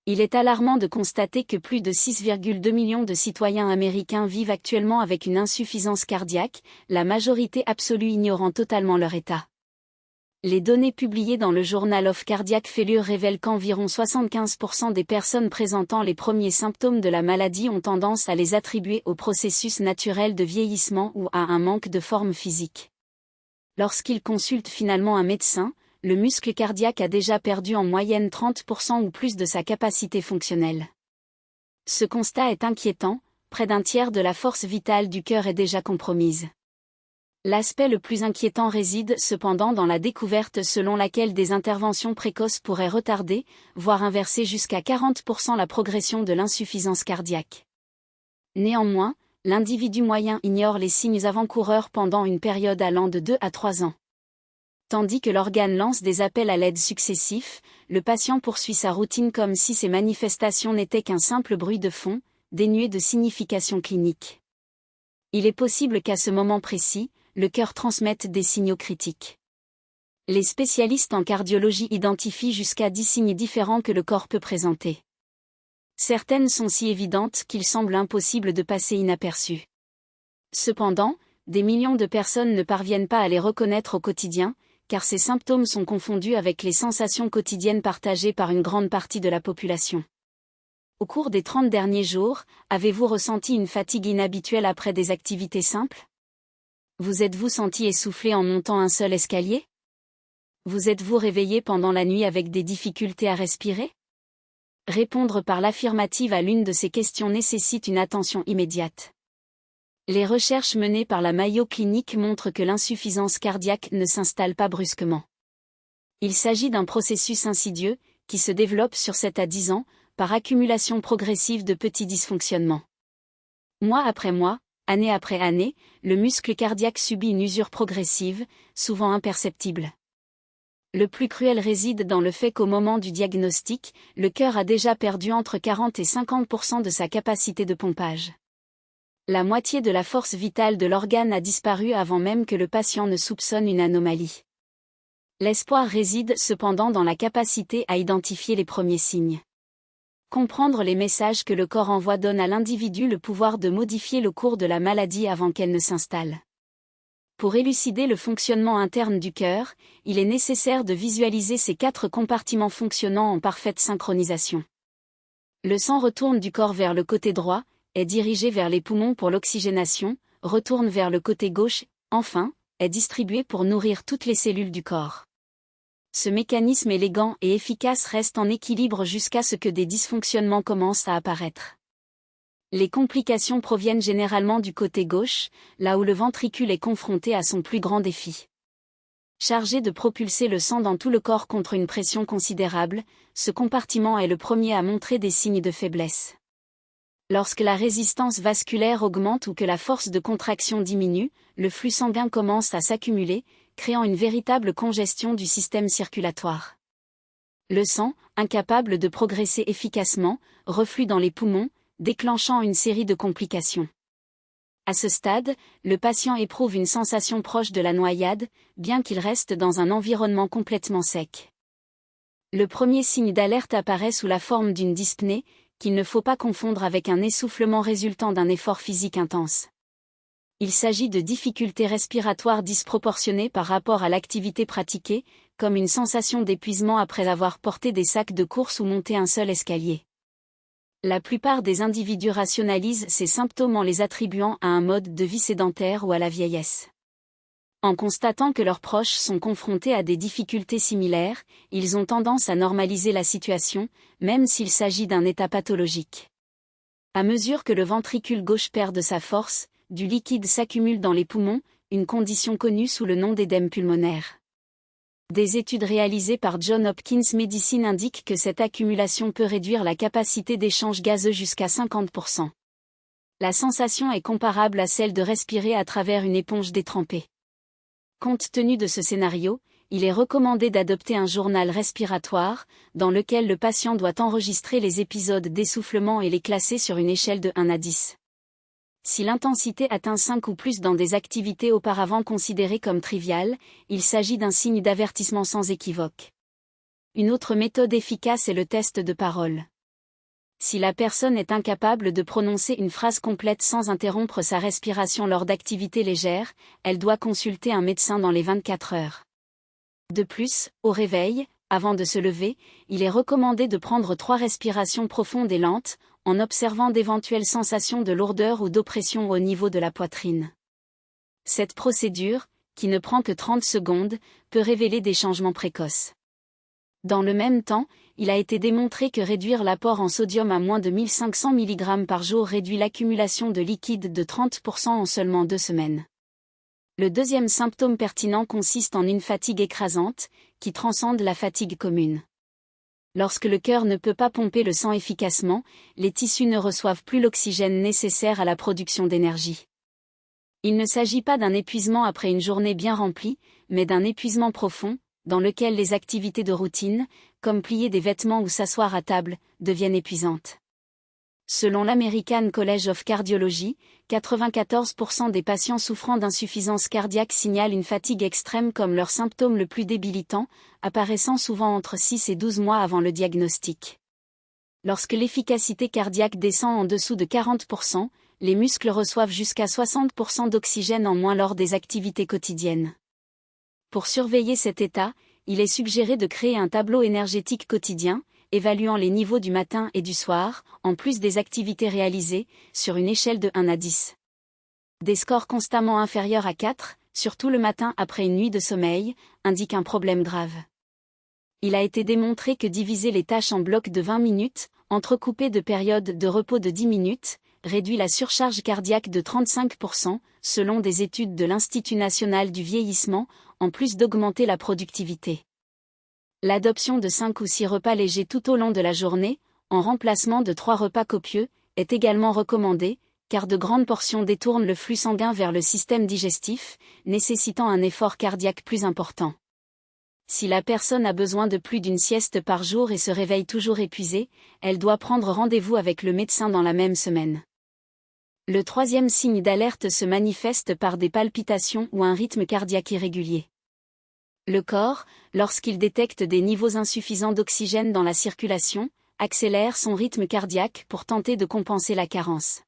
Il est alarmant de constater que plus de 6,2 millions de citoyens américains vivent actuellement avec une insuffisance cardiaque, la majorité absolue ignorant totalement leur état. Les données publiées dans le Journal of Cardiac Failure révèlent qu'environ 75% des personnes présentant les premiers symptômes de la maladie ont tendance à les attribuer au processus naturel de vieillissement ou à un manque de forme physique. Lorsqu'ils consultent finalement un médecin, le muscle cardiaque a déjà perdu en moyenne 30% ou plus de sa capacité fonctionnelle. Ce constat est inquiétant, près d'un tiers de la force vitale du cœur est déjà compromise. L'aspect le plus inquiétant réside cependant dans la découverte selon laquelle des interventions précoces pourraient retarder, voire inverser jusqu'à 40% la progression de l'insuffisance cardiaque. Néanmoins, l'individu moyen ignore les signes avant-coureurs pendant une période allant de 2 à 3 ans. Tandis que l'organe lance des appels à l'aide successifs, le patient poursuit sa routine comme si ces manifestations n'étaient qu'un simple bruit de fond, dénué de signification clinique. Il est possible qu'à ce moment précis, le cœur transmette des signaux critiques. Les spécialistes en cardiologie identifient jusqu'à 10 signes différents que le corps peut présenter. Certaines sont si évidentes qu'il semble impossible de passer inaperçues. Cependant, des millions de personnes ne parviennent pas à les reconnaître au quotidien, car ces symptômes sont confondus avec les sensations quotidiennes partagées par une grande partie de la population. Au cours des 30 derniers jours, avez-vous ressenti une fatigue inhabituelle après des activités simples? Vous êtes-vous senti essoufflé en montant un seul escalier? Vous êtes-vous réveillé pendant la nuit avec des difficultés à respirer? Répondre par l'affirmative à l'une de ces questions nécessite une attention immédiate. Les recherches menées par la Mayo Clinic montrent que l'insuffisance cardiaque ne s'installe pas brusquement. Il s'agit d'un processus insidieux, qui se développe sur 7 à 10 ans, par accumulation progressive de petits dysfonctionnements. Mois après mois, année après année, le muscle cardiaque subit une usure progressive, souvent imperceptible. Le plus cruel réside dans le fait qu'au moment du diagnostic, le cœur a déjà perdu entre 40 et 50% de sa capacité de pompage. La moitié de la force vitale de l'organe a disparu avant même que le patient ne soupçonne une anomalie. L'espoir réside cependant dans la capacité à identifier les premiers signes. Comprendre les messages que le corps envoie donne à l'individu le pouvoir de modifier le cours de la maladie avant qu'elle ne s'installe. Pour élucider le fonctionnement interne du cœur, il est nécessaire de visualiser ces 4 compartiments fonctionnant en parfaite synchronisation. Le sang retourne du corps vers le côté droit, est dirigé vers les poumons pour l'oxygénation, retourne vers le côté gauche, enfin, est distribué pour nourrir toutes les cellules du corps. Ce mécanisme élégant et efficace reste en équilibre jusqu'à ce que des dysfonctionnements commencent à apparaître. Les complications proviennent généralement du côté gauche, là où le ventricule est confronté à son plus grand défi. Chargé de propulser le sang dans tout le corps contre une pression considérable, ce compartiment est le premier à montrer des signes de faiblesse. Lorsque la résistance vasculaire augmente ou que la force de contraction diminue, le flux sanguin commence à s'accumuler, créant une véritable congestion du système circulatoire. Le sang, incapable de progresser efficacement, reflue dans les poumons, déclenchant une série de complications. À ce stade, le patient éprouve une sensation proche de la noyade, bien qu'il reste dans un environnement complètement sec. Le premier signe d'alerte apparaît sous la forme d'une dyspnée, qu'il ne faut pas confondre avec un essoufflement résultant d'un effort physique intense. Il s'agit de difficultés respiratoires disproportionnées par rapport à l'activité pratiquée, comme une sensation d'épuisement après avoir porté des sacs de course ou monté un seul escalier. La plupart des individus rationalisent ces symptômes en les attribuant à un mode de vie sédentaire ou à la vieillesse. En constatant que leurs proches sont confrontés à des difficultés similaires, ils ont tendance à normaliser la situation, même s'il s'agit d'un état pathologique. À mesure que le ventricule gauche perd de sa force, du liquide s'accumule dans les poumons, une condition connue sous le nom d'édème pulmonaire. Des études réalisées par Johns Hopkins Medicine indiquent que cette accumulation peut réduire la capacité d'échange gazeux jusqu'à 50%. La sensation est comparable à celle de respirer à travers une éponge détrempée. Compte tenu de ce scénario, il est recommandé d'adopter un journal respiratoire, dans lequel le patient doit enregistrer les épisodes d'essoufflement et les classer sur une échelle de 1 à 10. Si l'intensité atteint 5 ou plus dans des activités auparavant considérées comme triviales, il s'agit d'un signe d'avertissement sans équivoque. Une autre méthode efficace est le test de parole. Si la personne est incapable de prononcer une phrase complète sans interrompre sa respiration lors d'activités légères, elle doit consulter un médecin dans les 24 heures. De plus, au réveil, avant de se lever, il est recommandé de prendre 3 respirations profondes et lentes, en observant d'éventuelles sensations de lourdeur ou d'oppression au niveau de la poitrine. Cette procédure, qui ne prend que 30 secondes, peut révéler des changements précoces. Dans le même temps, il a été démontré que réduire l'apport en sodium à moins de 1500 mg par jour réduit l'accumulation de liquide de 30% en seulement 2 semaines. Le deuxième symptôme pertinent consiste en une fatigue écrasante, qui transcende la fatigue commune. Lorsque le cœur ne peut pas pomper le sang efficacement, les tissus ne reçoivent plus l'oxygène nécessaire à la production d'énergie. Il ne s'agit pas d'un épuisement après une journée bien remplie, mais d'un épuisement profond, dans lequel les activités de routine, comme plier des vêtements ou s'asseoir à table, deviennent épuisantes. Selon l'American College of Cardiology, 94% des patients souffrant d'insuffisance cardiaque signalent une fatigue extrême comme leur symptôme le plus débilitant, apparaissant souvent entre 6 et 12 mois avant le diagnostic. Lorsque l'efficacité cardiaque descend en dessous de 40%, les muscles reçoivent jusqu'à 60% d'oxygène en moins lors des activités quotidiennes. Pour surveiller cet état, il est suggéré de créer un tableau énergétique quotidien, évaluant les niveaux du matin et du soir, en plus des activités réalisées, sur une échelle de 1 à 10. Des scores constamment inférieurs à 4, surtout le matin après une nuit de sommeil, indiquent un problème grave. Il a été démontré que diviser les tâches en blocs de 20 minutes, entrecoupés de périodes de repos de 10 minutes, réduit la surcharge cardiaque de 35%, selon des études de l'Institut national du vieillissement, en plus d'augmenter la productivité. L'adoption de 5 ou 6 repas légers tout au long de la journée, en remplacement de 3 repas copieux, est également recommandée, car de grandes portions détournent le flux sanguin vers le système digestif, nécessitant un effort cardiaque plus important. Si la personne a besoin de plus d'une sieste par jour et se réveille toujours épuisée, elle doit prendre rendez-vous avec le médecin dans la même semaine. Le troisième signe d'alerte se manifeste par des palpitations ou un rythme cardiaque irrégulier. Le corps, lorsqu'il détecte des niveaux insuffisants d'oxygène dans la circulation, accélère son rythme cardiaque pour tenter de compenser la carence.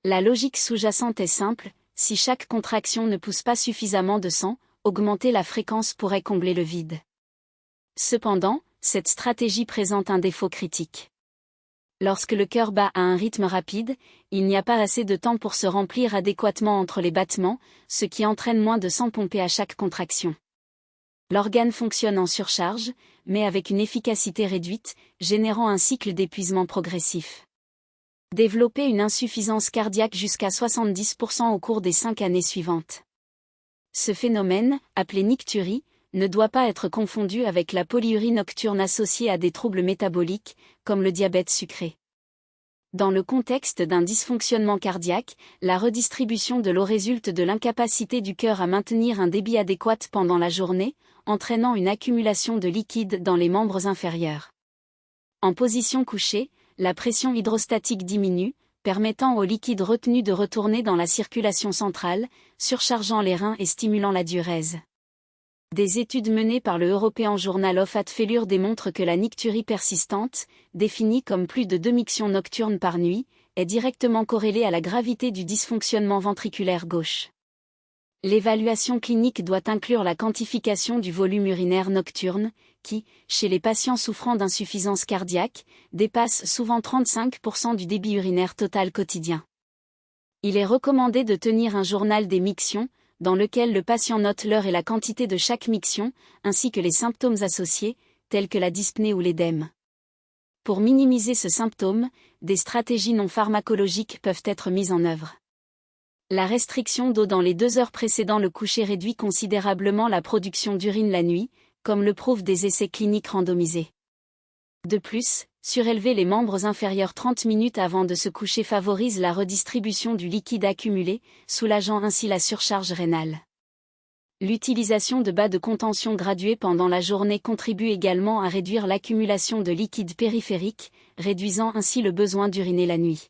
La logique sous-jacente est simple, si chaque contraction ne pousse pas suffisamment de sang, augmenter la fréquence pourrait combler le vide. Cependant, cette stratégie présente un défaut critique. Lorsque le cœur bat à un rythme rapide, il n'y a pas assez de temps pour se remplir adéquatement entre les battements, ce qui entraîne moins de sang pompé à chaque contraction. L'organe fonctionne en surcharge, mais avec une efficacité réduite, générant un cycle d'épuisement progressif. Développer une insuffisance cardiaque jusqu'à 70% au cours des 5 années suivantes. Ce phénomène, appelé nicturie, ne doit pas être confondu avec la polyurie nocturne associée à des troubles métaboliques, comme le diabète sucré. Dans le contexte d'un dysfonctionnement cardiaque, la redistribution de l'eau résulte de l'incapacité du cœur à maintenir un débit adéquat pendant la journée, entraînant une accumulation de liquide dans les membres inférieurs. En position couchée, la pression hydrostatique diminue, permettant au liquide retenu de retourner dans la circulation centrale, surchargeant les reins et stimulant la diurèse. Des études menées par le European Journal of Heart Failure démontrent que la nicturie persistante, définie comme plus de 2 mictions nocturnes par nuit, est directement corrélée à la gravité du dysfonctionnement ventriculaire gauche. L'évaluation clinique doit inclure la quantification du volume urinaire nocturne, qui, chez les patients souffrant d'insuffisance cardiaque, dépasse souvent 35% du débit urinaire total quotidien. Il est recommandé de tenir un journal des mictions, dans lequel le patient note l'heure et la quantité de chaque miction, ainsi que les symptômes associés, tels que la dyspnée ou l'édème. Pour minimiser ce symptôme, des stratégies non pharmacologiques peuvent être mises en œuvre. La restriction d'eau dans les 2 heures précédant le coucher réduit considérablement la production d'urine la nuit, comme le prouvent des essais cliniques randomisés. De plus, surélever les membres inférieurs 30 minutes avant de se coucher favorise la redistribution du liquide accumulé, soulageant ainsi la surcharge rénale. L'utilisation de bas de contention gradués pendant la journée contribue également à réduire l'accumulation de liquide périphérique, réduisant ainsi le besoin d'uriner la nuit.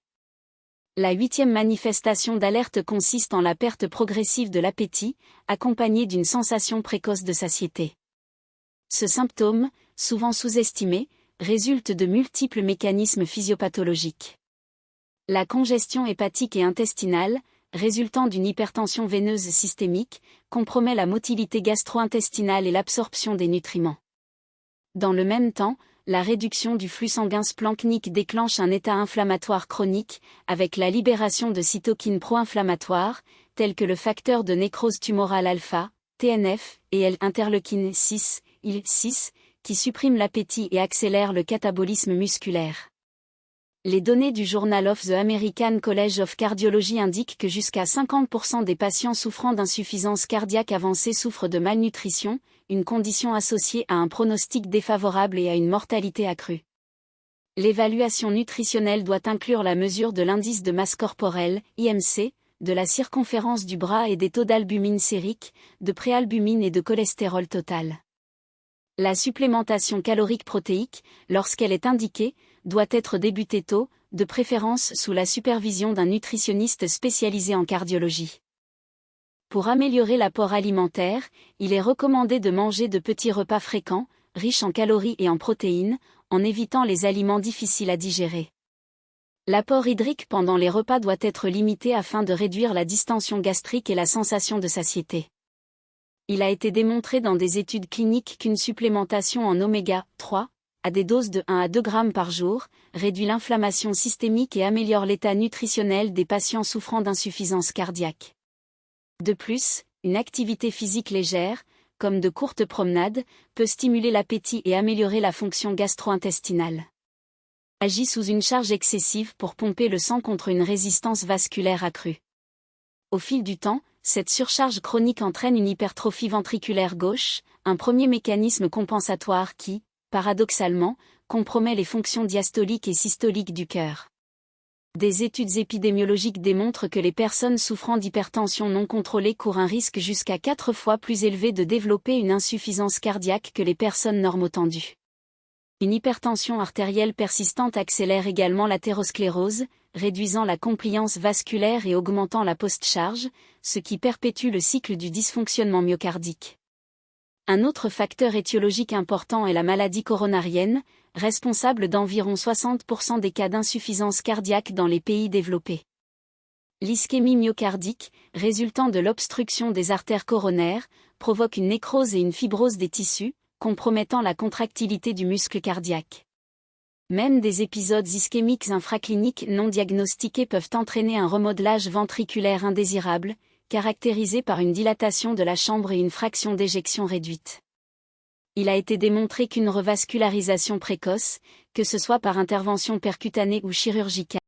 La 8e manifestation d'alerte consiste en la perte progressive de l'appétit, accompagnée d'une sensation précoce de satiété. Ce symptôme, souvent sous-estimé, résulte de multiples mécanismes physiopathologiques. La congestion hépatique et intestinale, résultant d'une hypertension veineuse systémique, compromet la motilité gastro-intestinale et l'absorption des nutriments. Dans le même temps, la réduction du flux sanguin splanchnique déclenche un état inflammatoire chronique, avec la libération de cytokines pro-inflammatoires, telles que le facteur de nécrose tumorale alpha, TNF, et L-interleukine 6, IL-6, qui suppriment l'appétit et accélèrent le catabolisme musculaire. Les données du Journal of the American College of Cardiology indiquent que jusqu'à 50% des patients souffrant d'insuffisance cardiaque avancée souffrent de malnutrition, une condition associée à un pronostic défavorable et à une mortalité accrue. L'évaluation nutritionnelle doit inclure la mesure de l'indice de masse corporelle, IMC, de la circonférence du bras et des taux d'albumine sérique, de préalbumine et de cholestérol total. La supplémentation calorique protéique, lorsqu'elle est indiquée, doit être débutée tôt, de préférence sous la supervision d'un nutritionniste spécialisé en cardiologie. Pour améliorer l'apport alimentaire, il est recommandé de manger de petits repas fréquents, riches en calories et en protéines, en évitant les aliments difficiles à digérer. L'apport hydrique pendant les repas doit être limité afin de réduire la distension gastrique et la sensation de satiété. Il a été démontré dans des études cliniques qu'une supplémentation en oméga 3, à des doses de 1 à 2 grammes par jour, réduit l'inflammation systémique et améliore l'état nutritionnel des patients souffrant d'insuffisance cardiaque. De plus, une activité physique légère, comme de courtes promenades, peut stimuler l'appétit et améliorer la fonction gastro-intestinale. Agit sous une charge excessive pour pomper le sang contre une résistance vasculaire accrue. Au fil du temps, cette surcharge chronique entraîne une hypertrophie ventriculaire gauche, un premier mécanisme compensatoire qui, paradoxalement, compromet les fonctions diastoliques et systoliques du cœur. Des études épidémiologiques démontrent que les personnes souffrant d'hypertension non contrôlée courent un risque jusqu'à 4 fois plus élevé de développer une insuffisance cardiaque que les personnes normotendues. Une hypertension artérielle persistante accélère également l'athérosclérose, réduisant la compliance vasculaire et augmentant la post-charge, ce qui perpétue le cycle du dysfonctionnement myocardique. Un autre facteur étiologique important est la maladie coronarienne, responsable d'environ 60% des cas d'insuffisance cardiaque dans les pays développés. L'ischémie myocardique, résultant de l'obstruction des artères coronaires, provoque une nécrose et une fibrose des tissus, compromettant la contractilité du muscle cardiaque. Même des épisodes ischémiques infracliniques non diagnostiqués peuvent entraîner un remodelage ventriculaire indésirable, caractérisé par une dilatation de la chambre et une fraction d'éjection réduite. Il a été démontré qu'une revascularisation précoce, que ce soit par intervention percutanée ou chirurgicale,